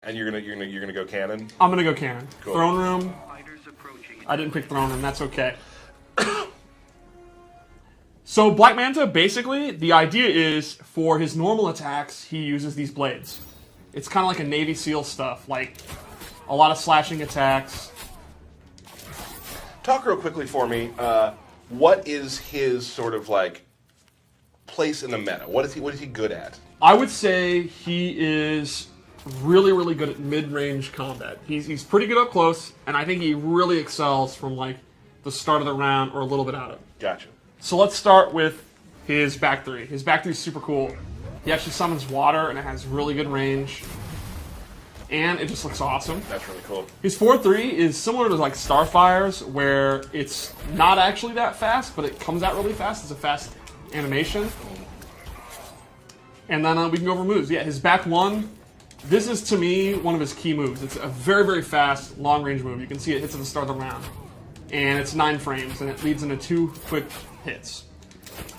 And you're gonna go cannon? I'm gonna go cannon. Cool. Throne room. I didn't pick throne room. That's okay. So Black Manta, basically, the idea is for his normal attacks, he uses these blades. It's kind of like a Navy SEAL stuff, like a lot of slashing attacks. Talk real quickly for me. What is his sort of like place in the meta? What is he good at? I would say he is really, really good at mid-range combat. He's pretty good up close, and I think he really excels from like the start of the round or a little bit out of it. Gotcha. So let's start with his back three. His back three is super cool. He actually summons water, and it has really good range. And it just looks awesome. That's really cool. His 4-3 is similar to like Starfire's, where it's not actually that fast, but it comes out really fast. It's a fast animation. And then we can go over moves. Yeah, his back one, this is to me one of his key moves. It's a very, very fast, long-range move. You can see it hits at the start of the round. And it's 9 frames, and it leads into 2 quick hits.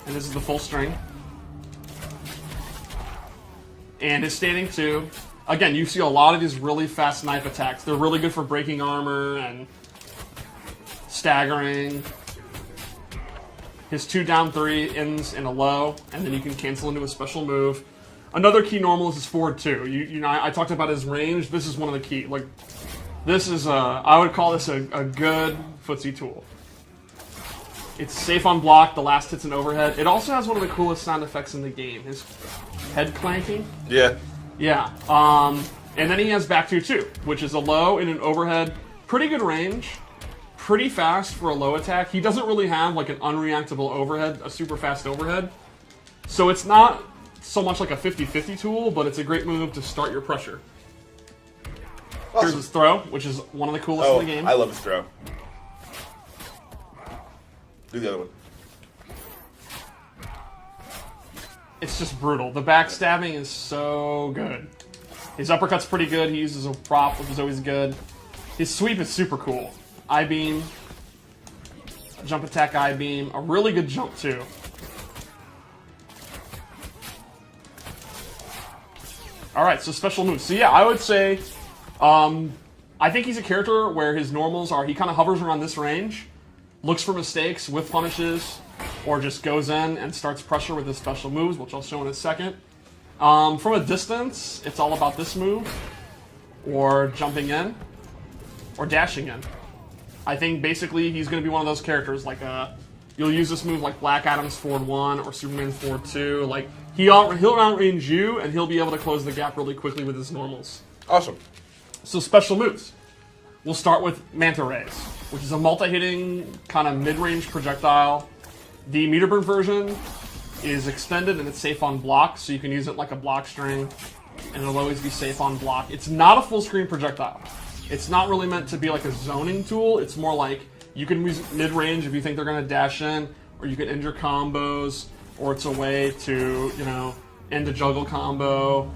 And this is the full string. And his standing 2. Again, you see a lot of these really fast knife attacks. They're really good for breaking armor and staggering. His 2 down 3 ends in a low, and then you can cancel into a special move. Another key normal is his forward 2. You know, I talked about his range. This is one of the key. Like, this is I would call this a good footsie tool. It's safe on block. The last hit's an overhead. It also has one of the coolest sound effects in the game. His head clanking. Yeah. Yeah. And then he has back 2 too, which is a low and an overhead. Pretty good range. Pretty fast for a low attack. He doesn't really have like an unreactable overhead, a super fast overhead. So it's not so much like a 50-50 tool, but it's a great move to start your pressure. Awesome. Here's his throw, which is one of the coolest in the game. I love his throw. Do the other one. It's just brutal. The backstabbing is so good. His uppercut's pretty good. He uses a prop, which is always good. His sweep is super cool. I-beam, jump attack I-beam, a really good jump too. Alright, so special moves. So yeah, I would say, I think he's a character where his normals are, he kind of hovers around this range, looks for mistakes, whiff punishes, or just goes in and starts pressure with his special moves, which I'll show in a second. From a distance, it's all about this move, or jumping in, or dashing in. I think basically he's going to be one of those characters, like you'll use this move like Black Adam's forward 1 or Superman's forward 2. Like he'll outrange you, and he'll be able to close the gap really quickly with his normals. Awesome. So special moves. We'll start with Manta Rays, which is a multi-hitting kind of mid-range projectile. The meter burn version is extended and it's safe on block, so you can use it like a block string, and it'll always be safe on block. It's not a full screen projectile. It's not really meant to be like a zoning tool. It's more like you can use mid-range if you think they're going to dash in, or you can end your combos, or it's a way to, you know, end a juggle combo.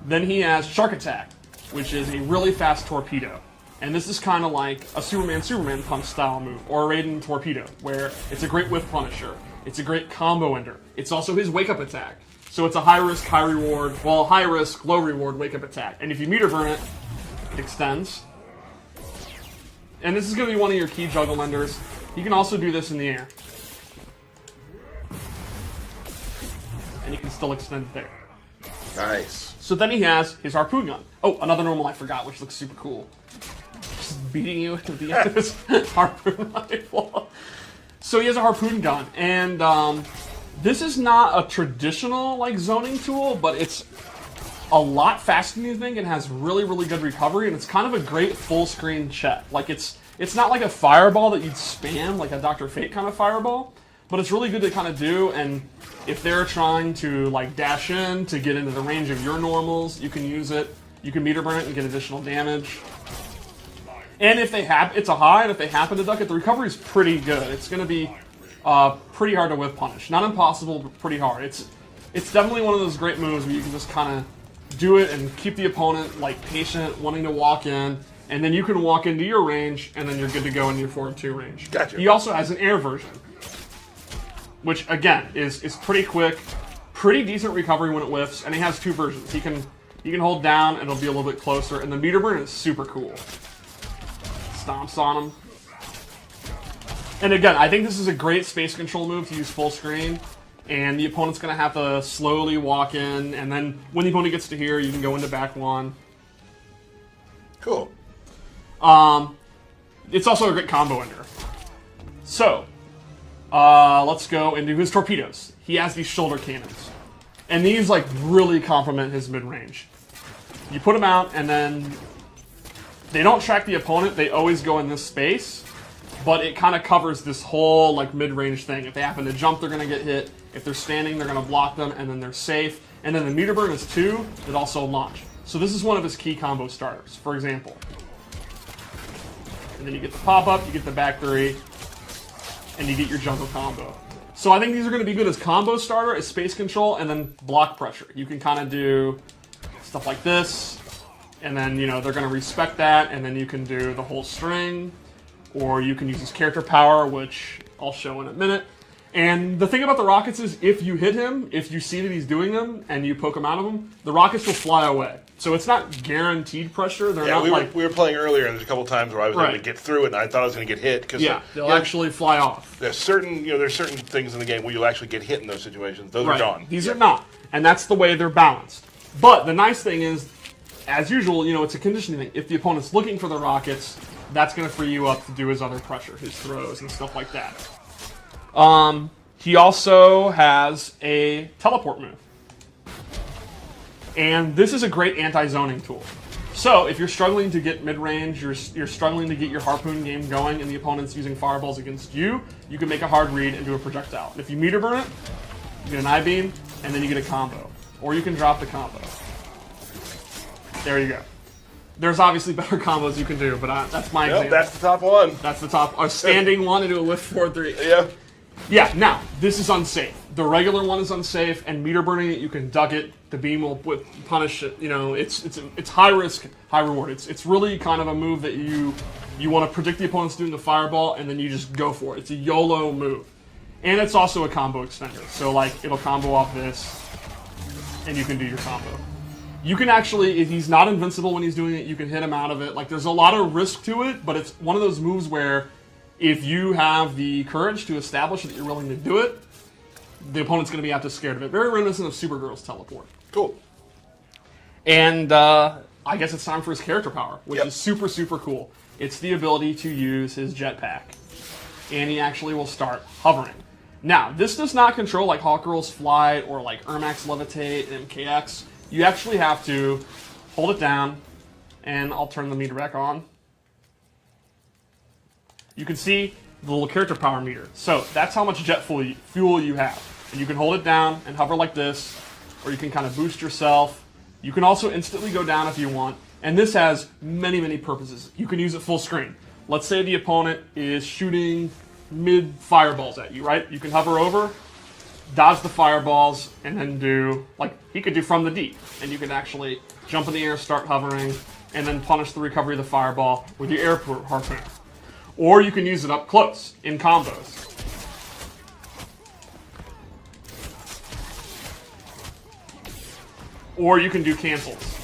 Then he has Shark Attack, which is a really fast torpedo. And this is kind of like a Superman punch style move, or a Raiden torpedo, where it's a great whiff punisher. It's a great combo ender. It's also his wake up attack. So it's a high risk, high reward, well, high risk, low reward wake up attack. And if you meter burn it, it extends. And this is going to be one of your key juggle enders. You can also do this in the air. And you can still extend it there. Nice. So then he has his harpoon gun. Oh, another normal I forgot, which looks super cool. Just beating you with the end of his harpoon rifle. So he has a harpoon gun, and this is not a traditional like zoning tool, but it's a lot faster than you think and has really, really good recovery, and it's kind of a great full screen check. Like it's not like a fireball that you'd spam, like a Dr. Fate kind of fireball, but it's really good to kind of do, and if they're trying to like dash in to get into the range of your normals, you can use it. You can meter burn it and get additional damage. And if they it's a high, and if they happen to duck it, the recovery is pretty good. It's going to be pretty hard to whiff punish. Not impossible, but pretty hard. It's definitely one of those great moves where you can just kind of do it and keep the opponent like patient, wanting to walk in, and then you can walk into your range, and then you're good to go in your forward 2 range. Gotcha. He also has an air version, which again is pretty quick, pretty decent recovery when it whiffs, and he has 2 versions. You can hold down, and it'll be a little bit closer, and the meter burn is super cool. Stomps on him. And again, I think this is a great space control move to use full screen, and the opponent's going to have to slowly walk in, and then when the opponent gets to here, you can go into back one. Cool. It's also a great combo ender. So, let's go into his torpedoes. He has these shoulder cannons, and these like really complement his mid-range. You put them out, and then they don't track the opponent. They always go in this space, but it kind of covers this whole like mid-range thing. If they happen to jump, they're going to get hit. If they're standing, they're going to block them, and then they're safe. And then the meter burn is 2 that also launch. So this is one of his key combo starters, for example. And then you get the pop-up, you get the back 3, and you get your jumper combo. So I think these are going to be good as combo starter, as space control, and then block pressure. You can kind of do stuff like this, and then, you know, they're going to respect that, and then you can do the whole string, or you can use his character power, which I'll show in a minute. And the thing about the rockets is, if you hit him, if you see that he's doing them, and you poke him out of them, the rockets will fly away. So it's not guaranteed pressure. They're not we were playing earlier, and there's a couple times where I was able to get through it, and I thought I was going to get hit. Cause they'll actually fly off. There's certain things in the game where you'll actually get hit in those situations. Those are gone. These are not, and that's the way they're balanced. But the nice thing is, as usual, it's a conditioning thing. If the opponent's looking for the rockets, that's going to free you up to do his other pressure, his throws, and stuff like that. He also has a teleport move. And this is a great anti-zoning tool. So if you're struggling to get mid-range, you're struggling to get your harpoon game going, and the opponent's using fireballs against you, you can make a hard read and do a projectile. If you meter burn it, you get an I-beam, and then you get a combo. Or you can drop the combo. There you go. There's obviously better combos you can do, but that's my example. That's the top one. That's the top. A standing one and do a lift 4-3. Yeah. Yeah, now, this is unsafe. The regular one is unsafe, and meter burning it, you can duck it. The beam will punish it. It's high risk, high reward. It's really kind of a move that you want to predict the opponent's doing the fireball, and then you just go for it. It's a YOLO move. And it's also a combo extender. So, like, it'll combo off this, and you can do your combo. You can actually, if he's not invincible when he's doing it, you can hit him out of it. Like, there's a lot of risk to it, but it's one of those moves where if you have the courage to establish that you're willing to do it, the opponent's going to be out to scared of it. Very reminiscent of Supergirl's teleport. Cool. And I guess it's time for his character power, which is super, super cool. It's the ability to use his jetpack. And he actually will start hovering. Now, this does not control like Hawkgirl's Flight or like Ermac's Levitate and MKX. You actually have to hold it down, and I'll turn the meter back on. You can see the little character power meter. So that's how much jet fuel you have. And you can hold it down and hover like this, or you can kind of boost yourself. You can also instantly go down if you want. And this has many, many purposes. You can use it full screen. Let's say the opponent is shooting mid fireballs at you, right? You can hover over, dodge the fireballs, and then do, like, he could do from the deep. And you can actually jump in the air, start hovering, and then punish the recovery of the fireball with your air harpoon. Or you can use it up close in combos. Or you can do cancels.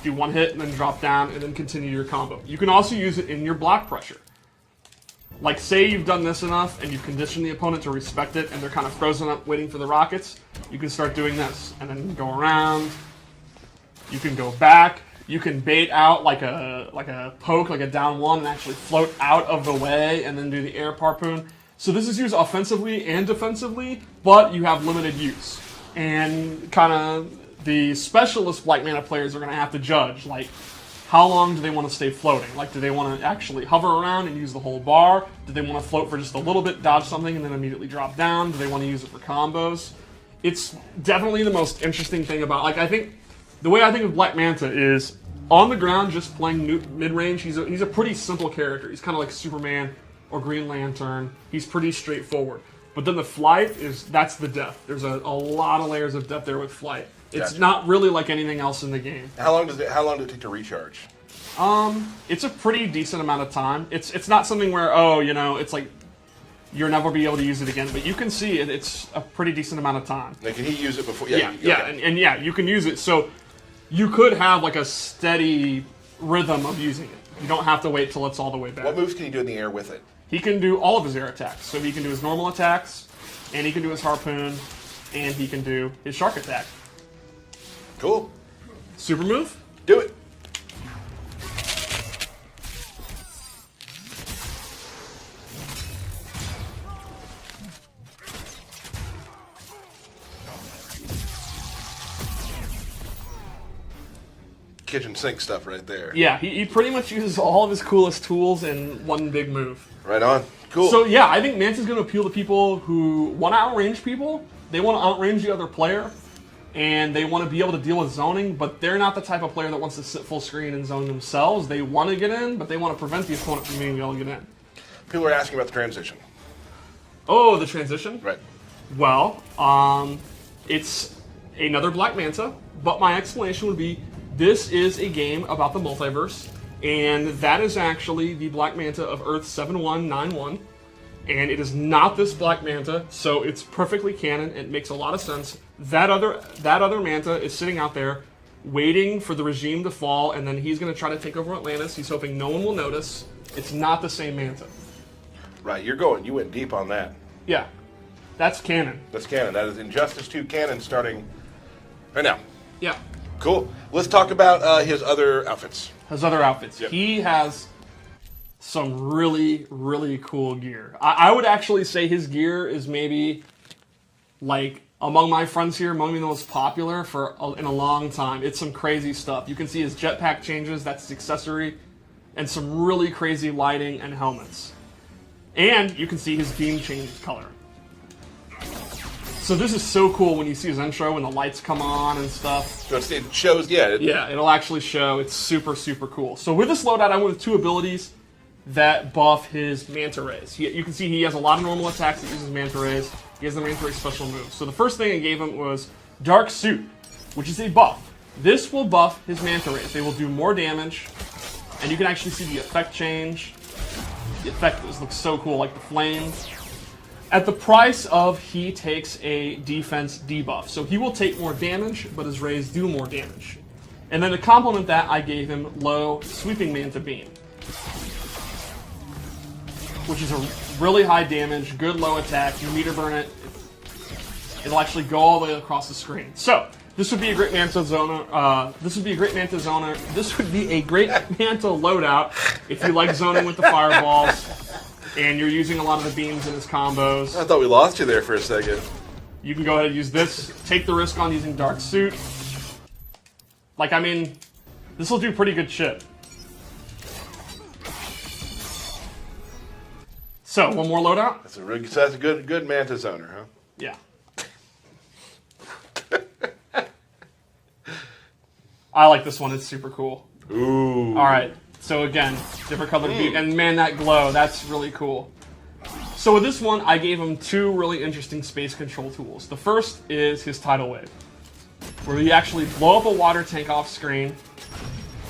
Do one hit and then drop down and then continue your combo. You can also use it in your block pressure. Like, say you've done this enough and you've conditioned the opponent to respect it and they're kind of frozen up waiting for the rockets, you can start doing this and then go around. You can go back. You can bait out like a poke, like a down one, and actually float out of the way and then do the air harpoon. So this is used offensively and defensively, but you have limited use. And kind of the specialist Black Mana players are going to have to judge, like, how long do they want to stay floating? Like, do they want to actually hover around and use the whole bar? Do they want to float for just a little bit, dodge something, and then immediately drop down? Do they want to use it for combos? It's definitely the most interesting thing about, like, I think, the way I think of Black Manta is, on the ground, just playing mid-range, he's a pretty simple character. He's kind of like Superman or Green Lantern. He's pretty straightforward. But then the flight that's the depth. There's a lot of layers of depth there with flight. It's not really like anything else in the game. How long does it take to recharge? It's a pretty decent amount of time. It's not something where, it's like you'll never be able to use it again. But you can see it's a pretty decent amount of time. Like, can he use it before? Yeah, you can use it. So you could have like a steady rhythm of using it. You don't have to wait till it's all the way back. What moves can you do in the air with it? He can do all of his air attacks. So he can do his normal attacks, and he can do his harpoon, and he can do his shark attack. Cool. Super move? Do it. Kitchen sink stuff right there. Yeah, he pretty much uses all of his coolest tools in one big move. Right on. Cool. So yeah, I think Manta's going to appeal to people who want to outrange people. They want to outrange the other player, and they want to be able to deal with zoning, but they're not the type of player that wants to sit full screen and zone themselves. They want to get in, but they want to prevent the opponent from being able to get in. People are asking about the transition. Oh, the transition? Right. Well, it's another Black Manta, but my explanation would be this is a game about the multiverse, and that is actually the Black Manta of Earth 7191, and it is not this Black Manta, so it's perfectly canon. It makes a lot of sense. That other Manta is sitting out there waiting for the regime to fall, and then he's going to try to take over Atlantis. He's hoping no one will notice. It's not the same Manta. Right, you went deep on that. Yeah, that's canon. That's canon. That is Injustice 2 canon starting right now. Yeah. Cool. Let's talk about his other outfits. His other outfits. Yep. He has some really, really cool gear. I would actually say his gear is maybe, like, among my friends here, among the most popular in a long time. It's some crazy stuff. You can see his jetpack changes, that's his accessory, and some really crazy lighting and helmets. And you can see his beam change color. So this is so cool when you see his intro when the lights come on and stuff. So it shows, yeah. Yeah, it'll actually show. It's super, super cool. So with this loadout, I went with two abilities that buff his Manta Rays. You can see he has a lot of normal attacks that uses Manta Rays. He has the Manta Ray special moves. So the first thing I gave him was Dark Suit, which is a buff. This will buff his Manta Rays. They will do more damage, and you can actually see the effect change. The effect looks so cool, like the flames. At the price of he takes a defense debuff. So he will take more damage, but his rays do more damage. And then to complement that, I gave him low sweeping Manta Beam, which is a really high damage, good low attack. You meter burn it, it'll actually go all the way across the screen. So this would be a great Manta zoner. This would be a great Manta loadout if you like zoning with the fireballs. And you're using a lot of the beams in his combos. I thought we lost you there for a second. You can go ahead and use this. Take the risk on using Dark Suit. Like, I mean, this will do pretty good shit. So, one more loadout? That's a good Manta zoner, huh? Yeah. I like this one. It's super cool. Ooh. All right. So again, different colored beam, and man, that glow, that's really cool. So with this one, I gave him two really interesting space control tools. The first is his Tidal Wave, where you actually blow up a water tank off screen,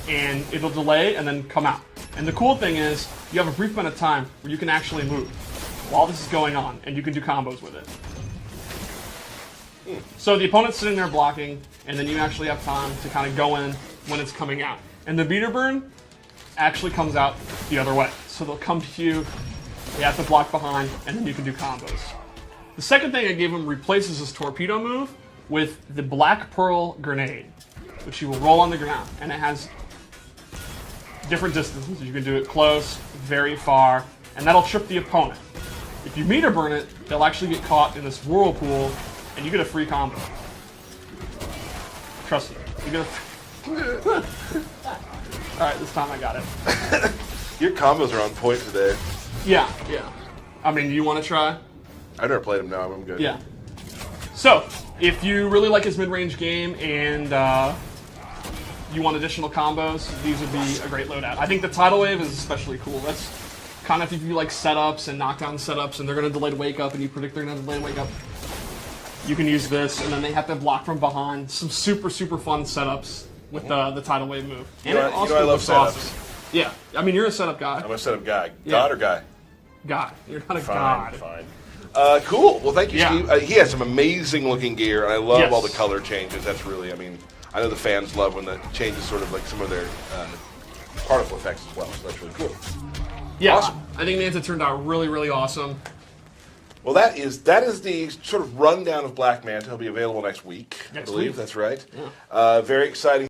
and it'll delay and then come out. And the cool thing is, you have a brief amount of time where you can actually move while this is going on, and you can do combos with it. So the opponent's sitting there blocking, and then you actually have time to kind of go in when it's coming out. And the meter burn actually comes out the other way. So they'll come to you, you have to block behind, and then you can do combos. The second thing I gave him replaces his torpedo move with the Black Pearl Grenade, which you will roll on the ground, and it has different distances. You can do it close, very far, and that'll trip the opponent. If you meter burn it, they'll actually get caught in this whirlpool, and you get a free combo. Trust me, you get a Alright, this time I got it. Your combos are on point today. Yeah. I mean, do you want to try? I've never played him now, I'm good. Yeah. So, if you really like his mid-range game and you want additional combos, these would be a great loadout. I think the Tidal Wave is especially cool. That's kind of if you like setups and knockdown setups and they're going to delay to wake up and you predict they're going to delay to wake up, you can use this, and then they have to block from behind. Some super, super fun setups with the Tidal Wave move. And I love setups. Awesome. Yeah, I mean, you're a setup guy. I'm a setup guy. Yeah. God or guy? God. You're not a god. Fine. Cool. Well, thank you, Yeah. Steve. He has some amazing looking gear, and I love Yes. all the color changes. That's really, I mean, I know the fans love when that changes sort of like some of their particle effects as well. So that's really cool. Yeah, Awesome. I think Manta turned out really, really awesome. Well, that is the sort of rundown of Black Manta. He'll be available next week, I Next believe. week. That's right. Yeah. Very exciting